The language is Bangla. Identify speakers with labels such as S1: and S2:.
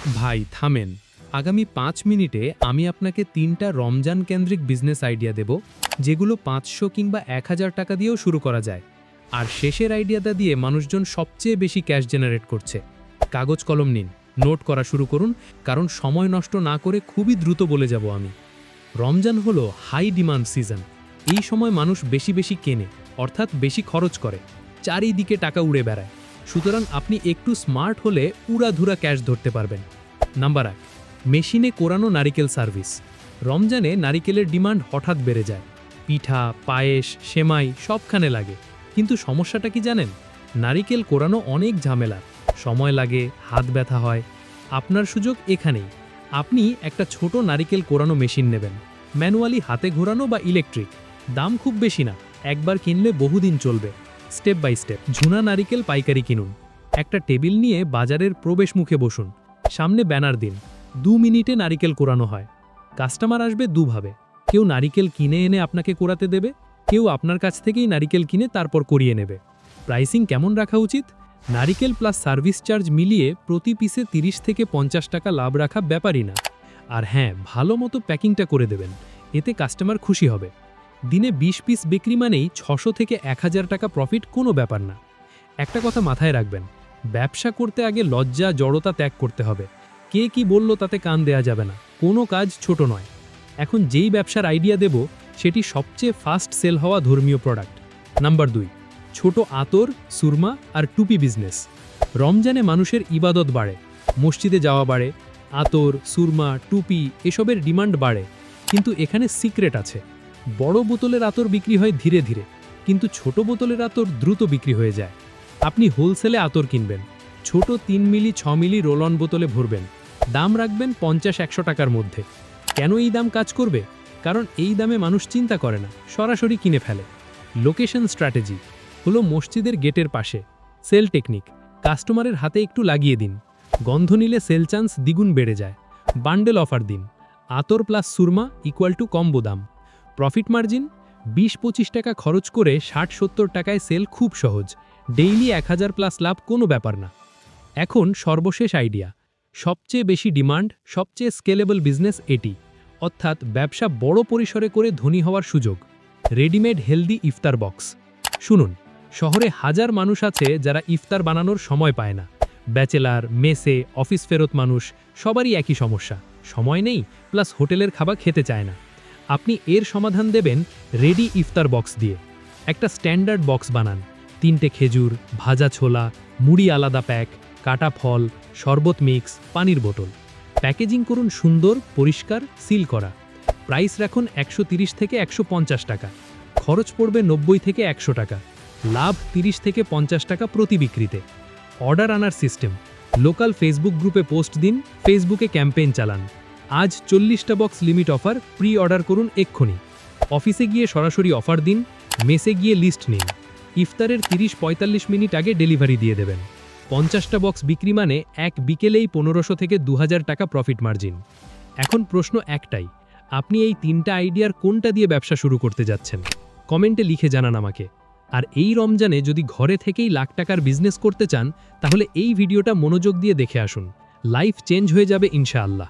S1: ভাই থামেন। আগামী ৫ মিনিটে আমি আপনাকে ৩টা রমজান কেন্দ্রিক বিজনেস আইডিয়া দেব, যেগুলো ৫০০ কিংবা ১,০০০ টাকা দিয়েও শুরু করা যায়। আর শেষের আইডিয়াটা দিয়ে মানুষজন সবচেয়ে বেশি ক্যাশ জেনারেট করছে। কাগজ কলম নিন, নোট করা শুরু করুন, কারণ সময় নষ্ট না করে খুবই দ্রুত বলে যাব আমি। রমজান হলো হাই ডিমান্ড সিজন। এই সময় মানুষ বেশি বেশি কেনে, অর্থাৎ বেশি খরচ করে, চারিদিকে টাকা উড়ে বেড়ায়। সুতরাং আপনি একটু স্মার্ট হলে উড়াধুরা ক্যাশ ধরতে পারবেন। নাম্বার ১, মেশিনে কোরানো নারিকেল সার্ভিস। রমজানে নারিকেলের ডিমান্ড হঠাৎ বেড়ে যায়। পিঠা, পায়েস, সেমাই সবখানে লাগে। কিন্তু সমস্যাটা কি জানেন? নারিকেল কোরানো অনেক ঝামেলা, সময় লাগে, হাত ব্যথা হয়। আপনার সুযোগ এখানেই। আপনি একটা ছোট নারিকেল কোরানো মেশিন নেবেন, ম্যানুয়ালি হাতে ঘোরানো বা ইলেকট্রিক। দাম খুব বেশি না, একবার কিনলে বহুদিন চলবে। Step by step. ঝুনা নারিকেল পাইকারি কিনুন। একটা টেবিল নিয়ে বাজারের প্রবেশ মুখে বসুন, সামনে ব্যানার দিন। ২ মিনিটে নারিকেল কোরানো হয়। কাস্টমার আসবে দুভাবে, কেউ নারিকেল কিনে এনে আপনাকে কোরাতে দেবে, কেউ আপনার কাছ থেকেই নারিকেল কিনে তারপর করিয়ে নেবে। প্রাইসিং কেমন রাখা উচিত? নারিকেল প্লাস সার্ভিস চার্জ মিলিয়ে প্রতি পিসে ৩০ থেকে ৫০ টাকা লাভ রাখা ব্যাপারই না। আর হ্যাঁ, ভালো মতো প্যাকিংটা করে দেবেন, এতে কাস্টমার খুশি হবে। দিনে ২০ পিস বিক্রি মানেই ৬০০ থেকে ১,০০০ টাকা প্রফিট, কোনো ব্যাপার না। একটা কথা মাথায় রাখবেন, ব্যবসা করতে আগে লজ্জা, জড়তা ত্যাগ করতে হবে। কে কি বলল তাতে কান দেয়া যাবে না। কোনো কাজ ছোট নয়। এখন যেই ব্যবসার আইডিয়া দেব, সেটি সবচেয়ে ফাস্ট সেল হওয়া ধর্মীয় প্রোডাক্ট। নাম্বার ২, ছোট আতর, সুরমা আর টুপি বিজনেস। রমজানে মানুষের ইবাদত বাড়ে, মসজিদে যাওয়া বাড়ে, আতর, সুরমা, টুপি এসবের ডিমান্ড বাড়ে। কিন্তু এখানে সিক্রেট আছে। বড় বোতলের আতর বিক্রি হয় ধীরে ধীরে, কিন্তু ছোট বোতলের আতর দ্রুত বিক্রি হয়ে যায়। আপনি হোলসেলে আতর কিনবেন, ছোট ৩ মিলি ৬ মিলি রোল অন বোতলে ভরবেন, দাম রাখবেন ৫০-১০০ টাকার মধ্যে। কেন এই দাম কাজ করবে? কারণ এই দামে মানুষ চিন্তা করে না, সরাসরি কিনে ফেলে। লোকেশন স্ট্র্যাটেজি হলো মসজিদের গেটের পাশে। সেল টেকনিক, কাস্টমারের হাতে একটু লাগিয়ে দিন, গন্ধ নিলে সেল চান্স দ্বিগুণ বেড়ে যায়। বান্ডেল অফার দিন, আতর plus Surma equal to combo দাম। প্রফিট মার্জিন ২০-২৫ টাকা খরচ করে ৬০-৭০ টাকায় সেল খুব সহজ। ডেইলি ১,০০০ প্লাস লাভ কোনো ব্যাপার না। এখন সর্বশেষ আইডিয়া, সবচেয়ে বেশি ডিমান্ড, সবচেয়ে স্কেলেবল বিজনেস এটি, অর্থাৎ ব্যবসা বড় পরিসরে করে ধনী হওয়ার সুযোগ। রেডিমেড হেলদি ইফতার বক্স। শুনুন, শহরে হাজার মানুষ আছে যারা ইফতার বানানোর সময় পায় না। ব্যাচেলার, মেসে, অফিস ফেরত মানুষ, সবারই একই সমস্যা, সময় নেই প্লাস হোটেলের খাবার খেতে চায় না। আপনি এর সমাধান দেবেন রেডি ইফতার বক্স দিয়ে। একটা স্ট্যান্ডার্ড বক্স বানান, ৩টে খেজুর, ভাজা ছোলা, মুড়ি আলাদা প্যাক, কাটা ফল, শরবত মিক্স, পানির বোতল। প্যাকেজিং করুন সুন্দর, পরিষ্কার, সিল করা। প্রাইস রাখুন ১৩০ থেকে ১৫০ টাকা। খরচ পড়বে ৯০ থেকে ১০০ টাকা। লাভ ৩০ থেকে ৫০ টাকা প্রতি বিক্রিতে। অর্ডার আনার সিস্টেম, লোকাল ফেসবুক গ্রুপে পোস্ট দিন, ফেসবুকে ক্যাম্পেইন চালান। আজ ৪০টা box limit offer, pre order করুন এক্ষুনি। অফিসে গিয়ে সরাসরি অফার দিন, মেসে গিয়ে লিস্ট নিন। ইফতারের ৩০-৪৫ মিনিট আগে ডেলিভারি দিয়ে দেবেন। ৫০টা বক্স বিক্রি মানে এক বিকেলেই ১৫০০ থেকে ২,০০০ টাকা প্রফিট মার্জিন। এখন প্রশ্ন একটাই, আপনি এই ৩টা আইডিয়ার কোনটা দিয়ে ব্যবসা শুরু করতে যাচ্ছেন? কমেন্টে লিখে জানান আমাকে। আর এই রমজানে যদি ঘরে থেকেই লাখ টাকার বিজনেস করতে চান, তাহলে এই ভিডিওটা মনোযোগ দিয়ে দেখে আসুন। লাইফ চেঞ্জ হয়ে যাবে ইনশাআল্লাহ।